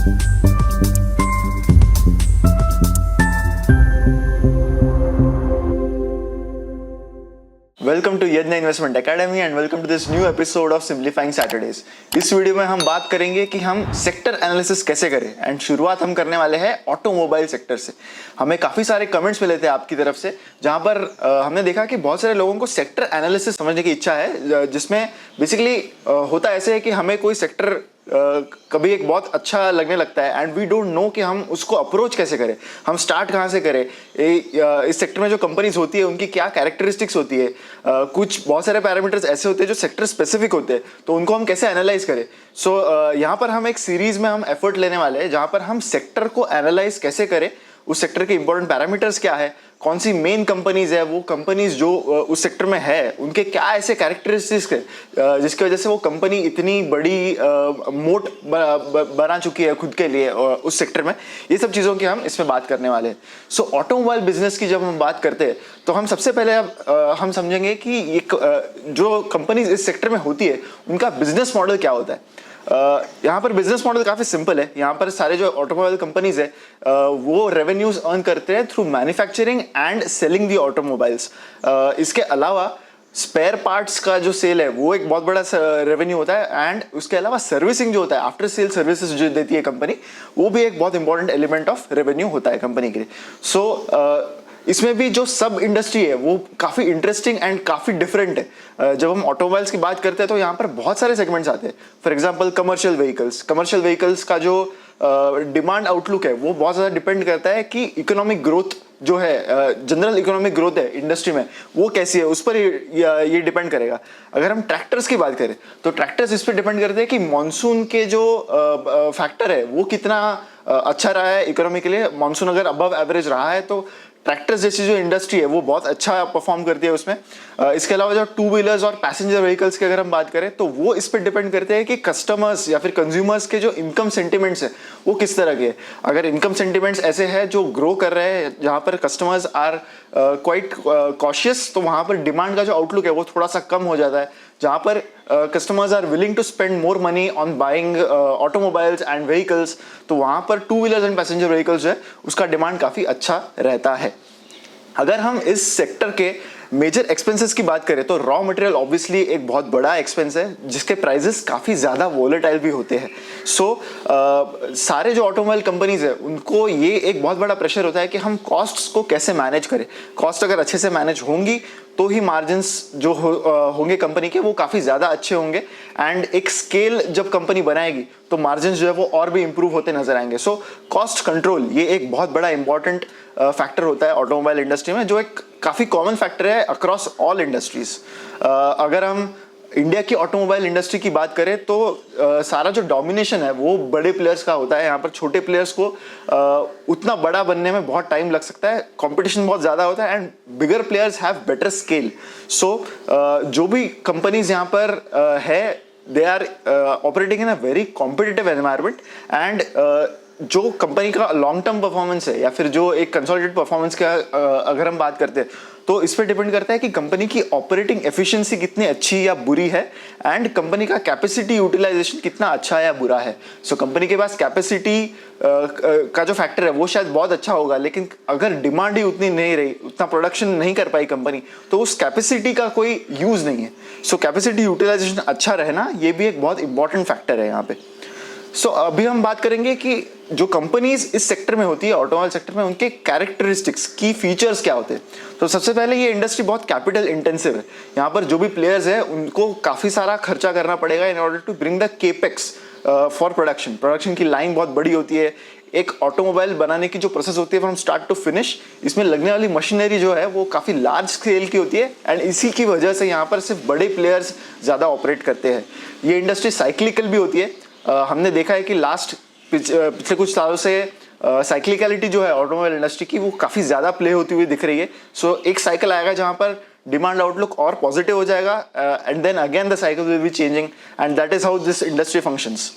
Welcome to Yagya investment academy and welcome to this new episode of simplifying Saturdays. इस video में हम बात करेंगे कि हम सेक्टर एनालिसिस कैसे करें एंड शुरुआत हम करने वाले हैं ऑटोमोबाइल सेक्टर से। हमें काफ़ी सारे कमेंट्स मिले थे आपकी तरफ से, जहां पर हमने देखा कि बहुत सारे लोगों को सेक्टर एनालिसिस समझने की इच्छा है, जिसमें बेसिकली होता ऐसे है कि हमें कोई सेक्टर कभी एक बहुत अच्छा लगने लगता है एंड वी डोंट नो कि हम उसको अप्रोच कैसे करें, हम स्टार्ट कहाँ से करें। इस सेक्टर में जो कंपनीज होती है उनकी क्या कैरेक्टरिस्टिक्स होती है, कुछ बहुत सारे पैरामीटर्स ऐसे होते हैं जो सेक्टर स्पेसिफिक होते हैं, तो उनको हम कैसे एनालाइज करें। यहाँ पर हम एक सीरीज में हम एफर्ट लेने वाले हैं जहाँ पर हम सेक्टर को एनालाइज कैसे करें, उस सेक्टर के इंपॉर्टेंट पैरामीटर्स क्या है, कौन सी मेन कंपनीज है, वो कंपनीज जो उस सेक्टर में है उनके क्या ऐसे कैरेक्टरिस्टिक्स है जिसकी वजह से वो कंपनी इतनी बड़ी मोट बना चुकी है खुद के लिए उस सेक्टर में। ये सब चीज़ों की हम इसमें बात करने वाले हैं। सो ऑटोमोबाइल बिजनेस की जब हम बात करते हैं तो हम सबसे पहले हम समझेंगे कि एक जो कंपनीज इस सेक्टर में होती है उनका बिजनेस मॉडल क्या होता है। यहाँ पर बिजनेस मॉडल काफ़ी सिंपल है। यहाँ पर सारे जो ऑटोमोबाइल कंपनीज है वो रेवेन्यूज अर्न करते हैं through manufacturing and selling the automobiles. इसके अलावा स्पेयर पार्ट्स का जो सेल है वो एक बहुत बड़ा रेवेन्यू होता है एंड उसके अलावा सर्विसिंग जो होता है, आफ्टर सेल सर्विसेज जो देती है कंपनी, वो भी एक बहुत इंपॉर्टेंट एलिमेंट ऑफ रेवेन्यू होता है कंपनी के लिए। सो इसमें भी जो सब इंडस्ट्री है वो काफ़ी इंटरेस्टिंग एंड काफ़ी डिफरेंट है। जब हम ऑटोमोबाइल्स की बात करते हैं तो यहाँ पर बहुत सारे सेगमेंट्स आते हैं। फॉर एग्जांपल कमर्शियल व्हीकल्स का जो डिमांड आउटलुक है वो बहुत ज़्यादा डिपेंड करता है कि इकोनॉमिक ग्रोथ जो है, जनरल इकोनॉमिक ग्रोथ है इंडस्ट्री में, वो कैसी है, उस पर ये डिपेंड करेगा। अगर हम ट्रैक्टर्स की बात करें तो ट्रैक्टर्स इस पर डिपेंड करते हैं कि मॉनसून के जो फैक्टर है वो कितना अच्छा रहा है इकोनॉमी के लिए। मॉनसून अगर अबव एवरेज रहा है तो ट्रैक्टर्स जैसी जो इंडस्ट्री है वो बहुत अच्छा परफॉर्म करती है उसमें। इसके अलावा जो टू व्हीलर्स और पैसेंजर व्हीकल्स की अगर हम बात करें तो वो इस पर डिपेंड करते हैं कि कस्टमर्स या फिर कंज्यूमर्स के जो इनकम सेंटिमेंट्स है वो किस तरह के हैं। अगर इनकम सेंटिमेंट्स ऐसे हैं जो ग्रो कर रहे हैं, जहाँ पर कस्टमर्स आर क्वाइट कॉशियस, तो वहाँ पर डिमांड का जो आउटलुक है वो थोड़ा सा कम हो जाता है। जहाँ पर customers are willing to spend more money on buying automobiles and vehicles, तो वहाँ पर two wheelers and passenger vehicles जो है उसका डिमांड काफ़ी अच्छा रहता है। अगर हम इस सेक्टर के मेजर एक्सपेंसेस की बात करें तो रॉ मटेरियल ऑब्वियसली एक बहुत बड़ा एक्सपेंस है जिसके प्राइसेस काफ़ी ज़्यादा वोलेटाइल भी होते हैं। सारे जो ऑटोमोबाइल कंपनीज है उनको ये एक बहुत बड़ा प्रेशर होता है कि हम कॉस्ट्स को कैसे मैनेज करें। कॉस्ट अगर अच्छे से मैनेज होंगी तो ही मार्जिन्स जो होंगे कंपनी के वो काफ़ी ज़्यादा अच्छे होंगे एंड एक स्केल जब कंपनी बनाएगी तो मार्जिन्स जो है वो और भी इंप्रूव होते नजर आएंगे। सो कॉस्ट कंट्रोल ये एक बहुत बड़ा इंपॉर्टेंट फैक्टर होता है ऑटोमोबाइल इंडस्ट्री में, जो एक काफ़ी कॉमन फैक्टर है अक्रॉस ऑल इंडस्ट्रीज। अगर हम इंडिया की ऑटोमोबाइल इंडस्ट्री की बात करें तो सारा जो डोमिनेशन है वो बड़े प्लेयर्स का होता है। यहाँ पर छोटे प्लेयर्स को उतना बड़ा बनने में बहुत टाइम लग सकता है, कंपटीशन बहुत ज़्यादा होता है and bigger players have better scale. So जो भी कंपनीज यहाँ पर है they are operating in a very competitive environment and जो कंपनी का लॉन्ग टर्म परफॉर्मेंस है या फिर जो एक कंसोलिडेटेड परफॉर्मेंस का अगर हम बात करते हैं तो इस पर डिपेंड करता है कि कंपनी की ऑपरेटिंग एफिशिएंसी कितनी अच्छी या बुरी है एंड कंपनी का कैपेसिटी यूटिलाइजेशन कितना अच्छा है या बुरा है। सो कंपनी के पास कैपेसिटी का जो फैक्टर है वो शायद बहुत अच्छा होगा, लेकिन अगर डिमांड ही उतनी नहीं रही, उतना प्रोडक्शन नहीं कर पाई कंपनी, तो उस कैपेसिटी का कोई यूज नहीं है। सो कैपेसिटी यूटिलाइजेशन अच्छा रहना ये भी एक बहुत इंपॉर्टेंट फैक्टर है यहाँ पे। अभी हम बात करेंगे कि जो कंपनीज इस सेक्टर में होती है, ऑटोमोबाइल सेक्टर में, उनके कैरेक्टरिस्टिक्स की फीचर्स क्या होते हैं। तो सबसे पहले ये इंडस्ट्री बहुत कैपिटल इंटेंसिव है। यहाँ पर जो भी प्लेयर्स है उनको काफ़ी सारा खर्चा करना पड़ेगा in order to bring the capex for production की लाइन बहुत बड़ी होती है। एक ऑटोमोबाइल बनाने की जो प्रोसेस होती है फ्रॉम स्टार्ट टू फिनिश, इसमें लगने वाली मशीनरी जो है वो काफ़ी लार्ज स्केल की होती है एंड इसी की वजह से यहाँ पर सिर्फ बड़े प्लेयर्स ज़्यादा ऑपरेट करते हैं। ये इंडस्ट्री साइक्लिकल भी होती है। हमने देखा है कि पिछले कुछ सालों से साइक्लिकलिटी जो है ऑटोमोबाइल इंडस्ट्री की वो काफ़ी ज़्यादा प्ले होती हुई दिख रही है। एक साइकिल आएगा जहाँ पर डिमांड आउटलुक और पॉजिटिव हो जाएगा and then again the cycle will be changing and that is how this industry functions.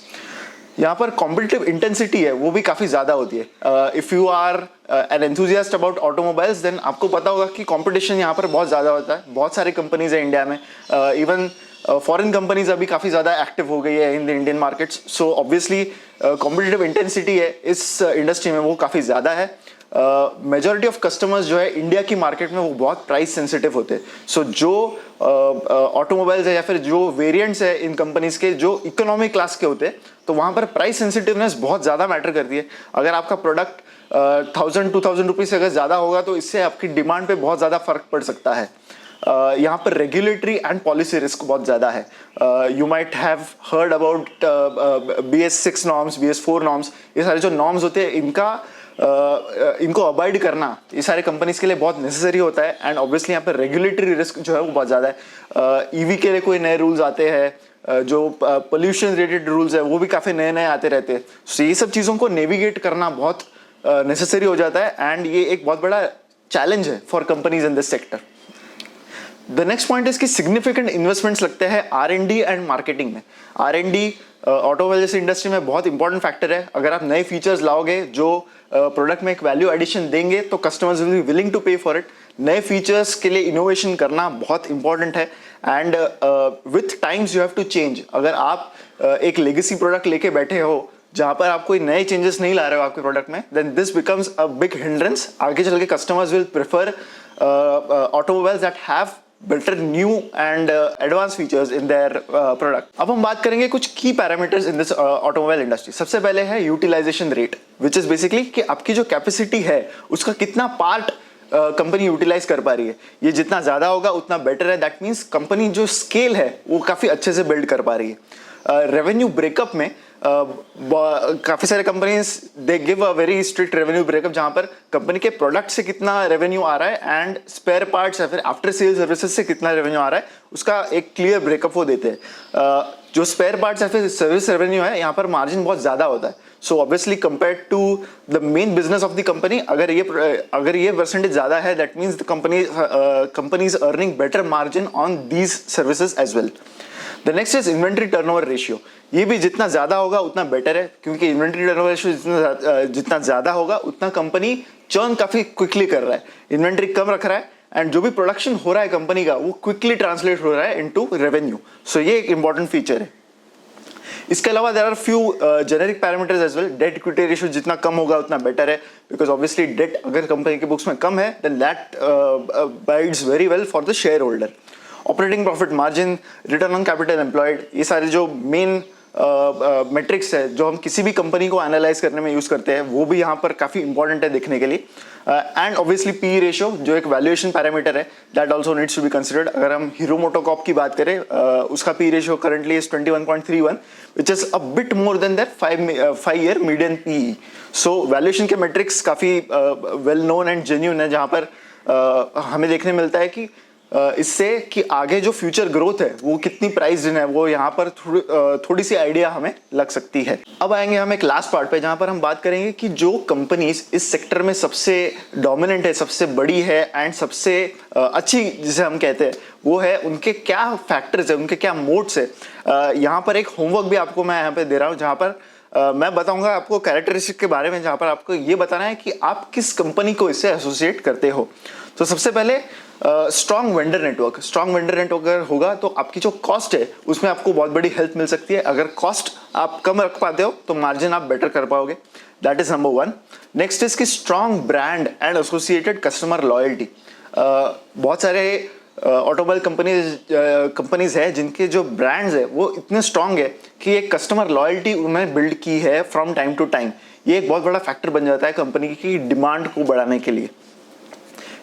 यहाँ पर कॉम्पिटिटिव इंटेंसिटी है वो भी काफ़ी ज़्यादा होती है। If you are an enthusiast about automobiles then आपको पता होगा कि कंपटीशन यहाँ पर बहुत ज़्यादा होता है। बहुत सारी कंपनीज है इंडिया में, इवन फॉरेन कंपनीज अभी काफ़ी ज़्यादा एक्टिव हो गई है in the Indian markets, so obviously competitive intensity है इस इंडस्ट्री में वो काफ़ी ज़्यादा है। मेजॉरिटी ऑफ कस्टमर्स जो है इंडिया की मार्केट में वो बहुत प्राइस सेंसिटिव होते हैं, सो जो ऑटोमोबाइल्स है या फिर जो वेरिएंट्स है इन कंपनीज के जो इकोनॉमी क्लास के होते हैं, तो वहाँ पर प्राइस सेंसिटिवनेस बहुत ज़्यादा मैटर करती है। अगर आपका प्रोडक्ट 1000-2000 रुपीज़ से अगर ज़्यादा होगा तो इससे आपकी डिमांड पे बहुत ज़्यादा फर्क पड़ सकता है। यहाँ पर रेगुलेटरी एंड पॉलिसी रिस्क बहुत ज़्यादा है। You might have heard about BS6 norms, BS4 norms, ये सारे जो नॉर्म्स होते हैं इनको अवॉइड करना ये सारे कंपनीज के लिए बहुत नेसेसरी होता है। एंड ऑब्वियसली यहाँ पर रेगुलेटरी रिस्क जो है वो बहुत ज़्यादा है। EV के लिए कोई नए रूल्स आते हैं, जो पोल्यूशन रिलेटेड रूल्स है वो भी काफ़ी नए नए आते रहते हैं। सो ये सब चीज़ों को नेविगेट करना बहुत नेसेसरी हो जाता है एंड ये एक बहुत बड़ा चैलेंज है for companies in this sector. The next point is कि सिग्निफिकेंट इन्वेस्टमेंट्स लगते हैं R&D एंड मार्केटिंग में। R&D ऑटोमोबाइल जैसी इंडस्ट्री में बहुत इंपॉर्टेंट फैक्टर है। अगर आप नए फीचर्स लाओगे जो प्रोडक्ट में एक वैल्यू एडिशन देंगे तो customers will be willing to pay for it. नए फीचर्स के लिए इनोवेशन करना बहुत इंपॉर्टेंट है and with times you have to change. अगर आप एक लेगेसी प्रोडक्ट लेके बैठे हो जहाँ पर आप कोई नए चेंजेस नहीं ला रहे हो आपके प्रोडक्ट में, then this becomes a big hindrance. आगे चल के customers will prefer automobiles that have better new and advance features in their product. अब हम बात करेंगे कुछ key parameters in this automobile industry. सबसे पहले है utilization rate, which is basically कि आपकी जो कैपेसिटी है उसका कितना पार्ट कंपनी यूटिलाइज कर पा रही है। ये जितना ज्यादा होगा उतना बेटर है। दैट मीन्स कंपनी जो स्केल है वो काफी अच्छे से बिल्ड कर पा रही है। रेवेन्यू ब्रेकअप में काफी सारे companies they give a very strict revenue breakup, जहां पर कंपनी के प्रोडक्ट से कितना रेवेन्यू आ रहा है एंड स्पेयर पार्ट्स या फिर आफ्टर सेल सर्विसेज से कितना रेवेन्यू आ रहा है उसका एक क्लियर ब्रेकअप वो देते हैं। जो स्पेयर पार्ट्स या फिर सर्विस रेवेन्यू है यहाँ पर मार्जिन बहुत ज्यादा होता है। So obviously compare to the main business of the company, अगर ये परसेंटेज ज्यादा है that means the company is earning better margin on these services as well. The next is inventory turnover ratio. ये भी जितना ज्यादा होगा उतना बेटर है, क्योंकि इन्वेंट्री टर्नओवर रेशियो जितना ज्यादा होगा उतना कंपनी चर्न काफी क्विकली कर रहा है, इन्वेंट्री कम रख रहा है एंड जो भी प्रोडक्शन हो रहा है कंपनी का वो क्विकली ट्रांसलेट हो रहा है इनटू रेवेन्यू। सो ये एक इंपॉर्टेंट फीचर है। इसके अलावा there are few generic parameters as well. Debt equity ratio जितना कम होगा उतना बेटर है, बिकॉज ऑब्वियसली डेट अगर कंपनी के बुक्स में कम है then that bides very well for the shareholder. Operating profit margin, return on capital employed, ये सारे जो मेन मेट्रिक्स है जो हम किसी भी कंपनी को एनालाइज करने में यूज करते हैं वो भी यहाँ पर काफी इंपॉर्टेंट है देखने के लिए। एंड ऑब्वियसली पी रेशियो जो एक वैल्यूएशन पैरामीटर है that also needs to be considered. अगर हम हीरो मोटोकॉर्प की बात करें उसका P ratio currently is 21.31 which is a bit more than that 5-year median P. So valuation के मेट्रिक्स काफी वेल नोन एंड जेन्युइन है, जहाँ पर हमें देखने मिलता है कि इससे कि आगे जो फ्यूचर ग्रोथ है वो कितनी प्राइस है वो यहाँ पर थोड़ी सी आइडिया हमें लग सकती है। अब आएंगे हम एक लास्ट पार्ट पे जहाँ पर हम बात करेंगे कि जो कंपनीज इस सेक्टर में सबसे डोमिनेंट है, सबसे बड़ी है एंड सबसे अच्छी जिसे हम कहते हैं वो है, उनके क्या फैक्टर्स है, उनके क्या मोड्स है। यहाँ पर एक होमवर्क भी आपको मैं यहाँ पे दे रहा हूँ जहाँ पर मैं बताऊंगा आपको कैरेक्टरिस्टिक के बारे में, जहाँ पर आपको ये बताना है कि आप किस कंपनी को इससे एसोसिएट करते हो। तो सबसे पहले strong vendor network. Strong vendor network अगर होगा तो आपकी जो कॉस्ट है उसमें आपको बहुत बड़ी हेल्प मिल सकती है। अगर कॉस्ट आप कम रख पाते हो तो मार्जिन आप बेटर कर पाओगे। That is number 1। Next is कि strong brand and associated customer loyalty. बहुत सारे ऑटोमोबाइल कंपनीज है जिनके जो ब्रांड्स है वो इतने स्ट्रॉन्ग है कि एक कस्टमर लॉयल्टी उन्होंने बिल्ड की है फ्रॉम टाइम टू टाइम। ये एक बहुत बड़ा फैक्टर बन जाता है कंपनी की डिमांड को बढ़ाने के लिए।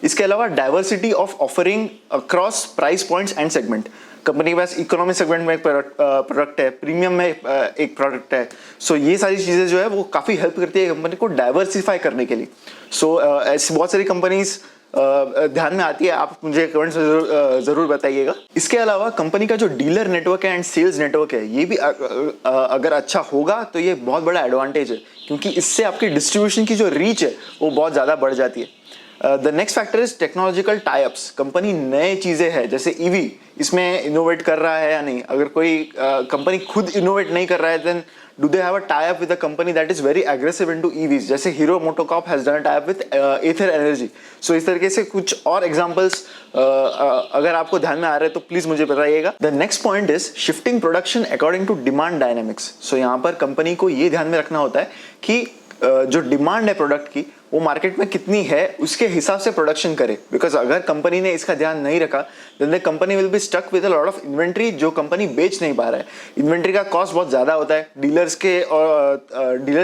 इसके अलावा diversity of offering across price points and segment. Company के पास इकोनॉमी सेगमेंट में एक प्रोडक्ट है, प्रीमियम में एक प्रोडक्ट है। सो ये सारी चीज़ें जो है वो काफ़ी हेल्प करती है कंपनी को डाइवर्सिफाई करने के लिए। सो ऐसी बहुत सारी कंपनीज ध्यान में आती है, आप मुझे कमेंट्स में जरूर बताइएगा। इसके अलावा कंपनी का जो डीलर नेटवर्क है एंड सेल्स नेटवर्क है ये भी अगर अच्छा होगा तो ये बहुत बड़ा एडवांटेज है, क्योंकि इससे आपकी डिस्ट्रीब्यूशन की जो रीच है वो बहुत ज़्यादा बढ़ जाती है। The next factor is technological types. Company नए चीजें हैं जैसे ईवी, इसमें इनोवेट कर रहा है या नहीं। अगर कोई कंपनी खुद इनोवेट नहीं कर रहा है, then do they have a tie-up with a company that is very aggressive into EVs? जैसे hero MotoCorp has done a tie-up with Ather Energy. So इस तरीके से कुछ और examples अगर आपको ध्यान में आ रहे हैं तो प्लीज मुझे बताइएगा। The next point is shifting production according to demand dynamics. So यहाँ पर कंपनी को ये ध्यान में रखना होता है कि जो डिमांड है प्रोडक्ट की वो मार्केट में कितनी है उसके हिसाब से प्रोडक्शन करे। बिकॉज अगर कंपनी ने इसका ध्यान नहीं रखा then the company will be stuck with a lot of inventory जो कंपनी बेच नहीं पा रहा है। इन्वेंट्री का कॉस्ट बहुत ज़्यादा होता है, डीलर्स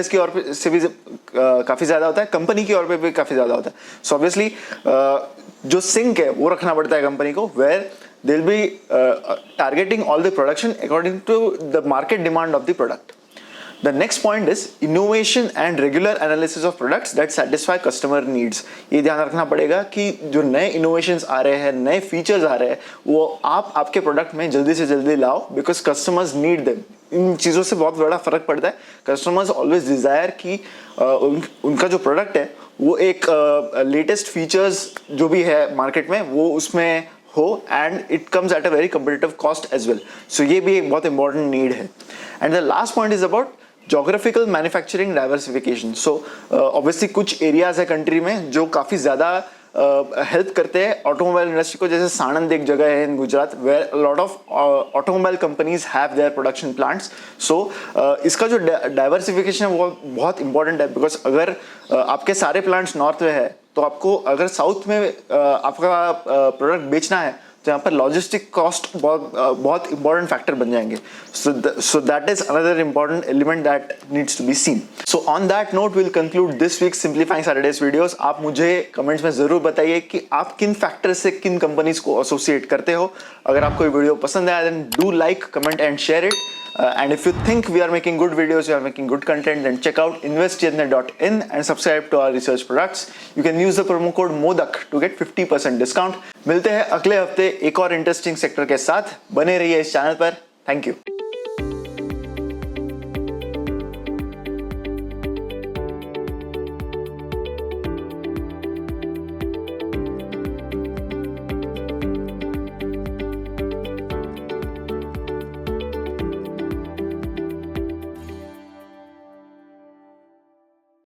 की ओर से भी काफ़ी ज़्यादा होता है, कंपनी की ओर पे भी काफ़ी ज़्यादा होता है। सो ऑब्वियसली जो सिंक है वो रखना पड़ता है कंपनी को, where they will be targeting all the production according to the market demand of the product. The next point is innovation and regular analysis of products that satisfy customer needs. ये ध्यान रखना पड़ेगा कि जो नए innovations आ रहे हैं, नए features आ रहे हैं, वो आप आपके प्रोडक्ट में जल्दी से जल्दी लाओ because customers need them. इन चीज़ों से बहुत बड़ा फर्क पड़ता है। Customers always desire कि उनका जो प्रोडक्ट है वो एक लेटेस्ट फीचर्स जो भी है मार्केट में वो उसमें हो and it comes at a very competitive cost as well. So ये भी एक बहुत इंपॉर्टेंट नीड है। And the last point is about geographical manufacturing diversification. So obviously कुछ एरियाज है कंट्री में जो काफ़ी ज़्यादा हेल्प करते हैं ऑटोमोबाइल इंडस्ट्री को। जैसे साणंद एक जगह है in Gujarat where lot of automobile companies have their production plants. So इसका जो डाइवर्सिफिकेशन है वो बहुत इंपॉर्टेंट है बिकॉज अगर आपके सारे प्लांट्स नॉर्थ में है तो आपको अगर साउथ में आपका प्रोडक्ट बेचना है तो यहाँ पर लॉजिस्टिक कॉस्ट बहुत इंपॉर्टेंट फैक्टर बन जाएंगे। So that is another important element that needs to be seen. So on that note will conclude this week simplifying Saturdays videos. आप मुझे कमेंट्स में जरूर बताइए कि आप किन फैक्टर से किन कंपनीज को एसोसिएट करते हो। अगर आपको ये वीडियो पसंद आया then do like, comment and share it. And if you think we are making good videos, you are making good content, then check out investchennai.in and subscribe to our research products. You can use the promo code MODAK to get 50% discount. मिलते हैं अगले हफ्ते एक और interesting sector के साथ। बने रहिए इस चैनल पर। Thank you.